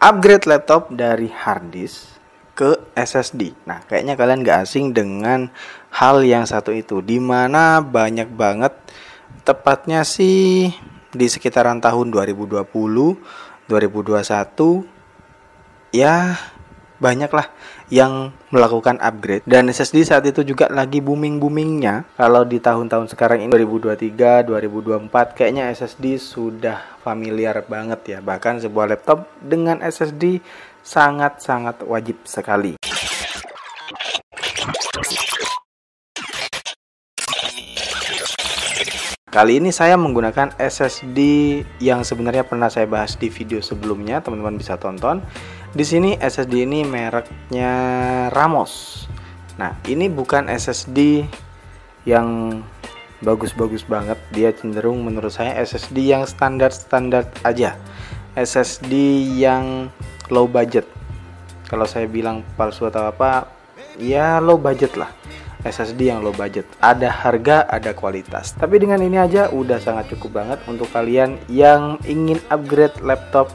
upgrade laptop dari hard disk ke SSD. Nah, kayaknya kalian gak asing dengan hal yang satu itu, dimana banyak banget, tepatnya sih di sekitaran tahun 2020, 2021, ya banyaklah yang melakukan upgrade. Dan SSD saat itu juga lagi booming-boomingnya. Kalau di tahun-tahun sekarang ini 2023, 2024 kayaknya SSD sudah familiar banget ya. Bahkan sebuah laptop dengan SSD sangat-sangat wajib sekali. Kali ini saya menggunakan SSD yang sebenarnya pernah saya bahas di video sebelumnya, teman-teman bisa tonton. Di sini SSD ini mereknya Ramos. Nah, ini bukan SSD yang bagus-bagus banget, dia cenderung menurut saya SSD yang standar-standar aja. SSD yang low budget. Kalau saya bilang palsu atau apa, ya low budget lah. SSD yang low budget, ada harga, ada kualitas. Tapi dengan ini aja udah sangat cukup banget untuk kalian yang ingin upgrade laptop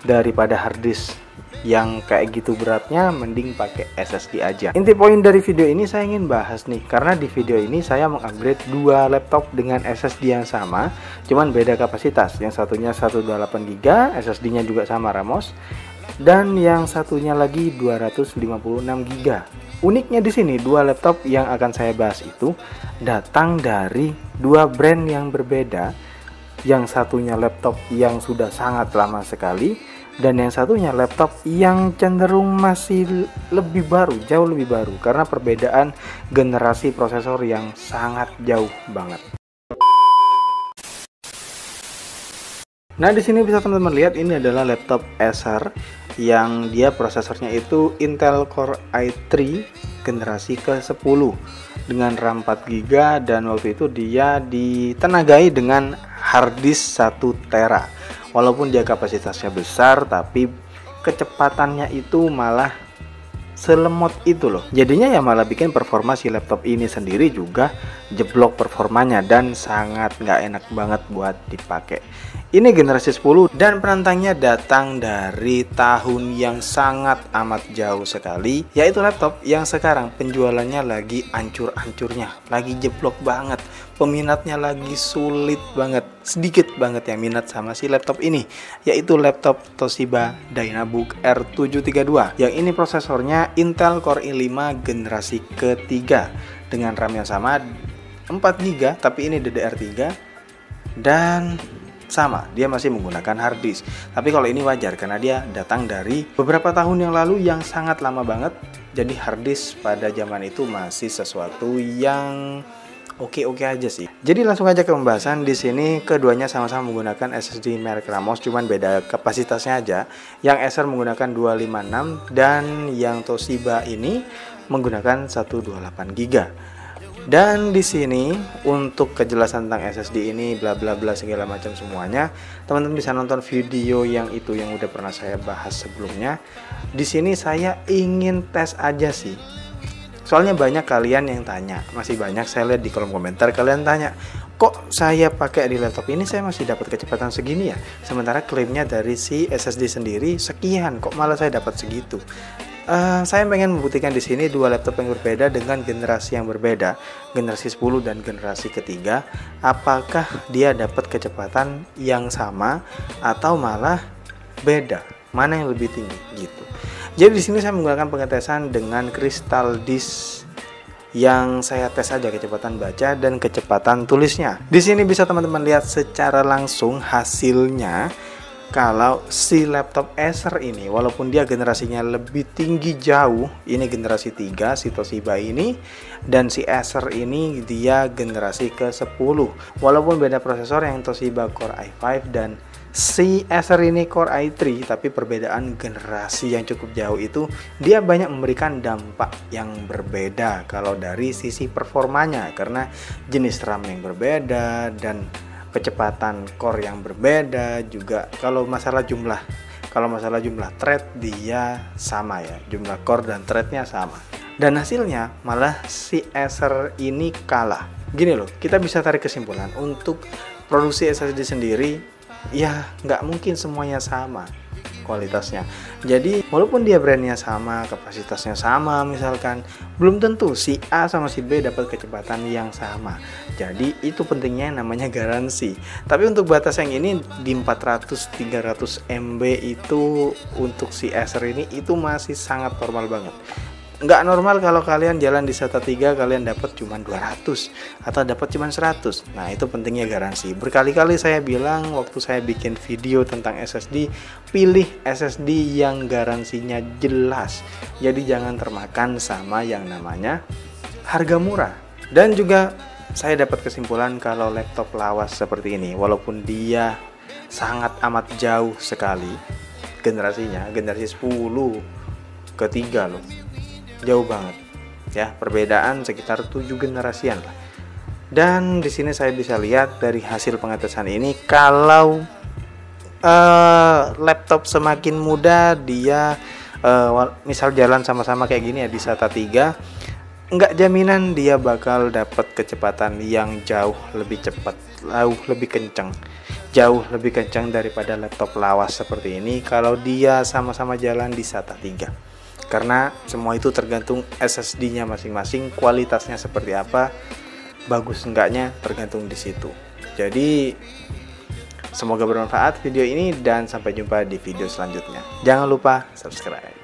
daripada hard disk yang kayak gitu beratnya, mending pakai SSD aja. Inti poin dari video ini saya ingin bahas nih, karena di video ini saya mengupgrade dua laptop dengan SSD yang sama, cuman beda kapasitas. Yang satunya 128GB, SSD-nya juga sama Ramos, dan yang satunya lagi 256GB. Uniknya di sini dua laptop yang akan saya bahas itu datang dari dua brand yang berbeda. Yang satunya laptop yang sudah sangat lama sekali, dan yang satunya laptop yang cenderung masih lebih baru, jauh lebih baru, karena perbedaan generasi prosesor yang sangat jauh banget. Nah, di sini bisa teman-teman lihat, ini adalah laptop Acer yang dia prosesornya itu Intel Core i3 generasi ke-10 dengan RAM 4GB, dan waktu itu dia ditenagai dengan hard disk 1TB. Walaupun dia kapasitasnya besar, tapi kecepatannya itu malah selemot itu loh. Jadinya ya malah bikin performa si laptop ini sendiri juga jeblok performanya dan sangat nggak enak banget buat dipakai. Ini generasi 10 dan penantangnya datang dari tahun yang sangat amat jauh sekali, yaitu laptop yang sekarang penjualannya lagi ancur-ancurnya, lagi jeblok banget, peminatnya lagi sulit banget, sedikit banget yang minat sama si laptop ini, yaitu laptop Toshiba Dynabook R732. Yang ini prosesornya Intel Core i5 generasi ketiga dengan RAM yang sama 4GB, tapi ini DDR3 dan sama, dia masih menggunakan hard disk. Tapi kalau ini wajar karena dia datang dari beberapa tahun yang lalu yang sangat lama banget. Jadi hard disk pada zaman itu masih sesuatu yang oke-oke aja sih. Jadi langsung aja ke pembahasan. Di sini keduanya sama-sama menggunakan SSD merek Ramos, cuman beda kapasitasnya aja. Yang Acer menggunakan 256 dan yang Toshiba ini menggunakan 128GB. Dan di sini untuk kejelasan tentang SSD ini bla bla bla segala macam semuanya, teman-teman bisa nonton video yang itu yang udah pernah saya bahas sebelumnya. Di sini saya ingin tes aja sih. Soalnya banyak kalian yang tanya, masih banyak saya lihat di kolom komentar kalian tanya, kok saya pakai di laptop ini saya masih dapat kecepatan segini ya? Sementara klaimnya dari si SSD sendiri sekian, kok malah saya dapat segitu. Saya pengen membuktikan di sini dua laptop yang berbeda dengan generasi yang berbeda, generasi 10 dan generasi ketiga, apakah dia dapat kecepatan yang sama atau malah beda, mana yang lebih tinggi gitu. Jadi di sini saya menggunakan pengetesan dengan Crystal Disk yang saya tes aja kecepatan baca dan kecepatan tulisnya. Di sini bisa teman-teman lihat secara langsung hasilnya. Kalau si laptop Acer ini walaupun dia generasinya lebih tinggi jauh, ini generasi 3 si Toshiba ini, dan si Acer ini dia generasi ke-10. Walaupun beda prosesor, yang Toshiba Core i5 dan si Acer ini Core i3, tapi perbedaan generasi yang cukup jauh itu dia banyak memberikan dampak yang berbeda kalau dari sisi performanya, karena jenis RAM yang berbeda dan kecepatan core yang berbeda juga. Kalau masalah jumlah thread dia sama ya, jumlah core dan threadnya sama, dan hasilnya malah si Acer ini kalah. Gini loh, kita bisa tarik kesimpulan untuk produksi SSD sendiri ya nggak mungkin semuanya sama. kualitasnya. Jadi walaupun dia brandnya sama, kapasitasnya sama misalkan, belum tentu si A sama si B dapat kecepatan yang sama. Jadi itu pentingnya namanya garansi. Tapi untuk batas yang ini di 400-300 MB itu untuk si Acer ini itu masih sangat normal banget. Nggak normal kalau kalian jalan di SATA 3 kalian dapat cuma 200 atau dapat cuma 100. Nah itu pentingnya garansi. Berkali-kali saya bilang waktu saya bikin video tentang SSD, pilih SSD yang garansinya jelas. Jadi jangan termakan sama yang namanya harga murah. Dan juga saya dapat kesimpulan kalau laptop lawas seperti ini, walaupun dia sangat amat jauh sekali generasinya, generasi 10 ke 3 loh, jauh banget ya, perbedaan sekitar 7 generasian lah. Dan di sini saya bisa lihat dari hasil pengetesan ini kalau laptop semakin muda dia misal jalan sama-sama kayak gini ya di SATA 3, nggak jaminan dia bakal dapat kecepatan yang jauh lebih cepat, jauh lebih kencang daripada laptop lawas seperti ini kalau dia sama-sama jalan di SATA 3. Karena semua itu tergantung SSD-nya masing-masing, kualitasnya seperti apa, bagus enggaknya tergantung di situ. Jadi semoga bermanfaat video ini dan sampai jumpa di video selanjutnya. Jangan lupa subscribe.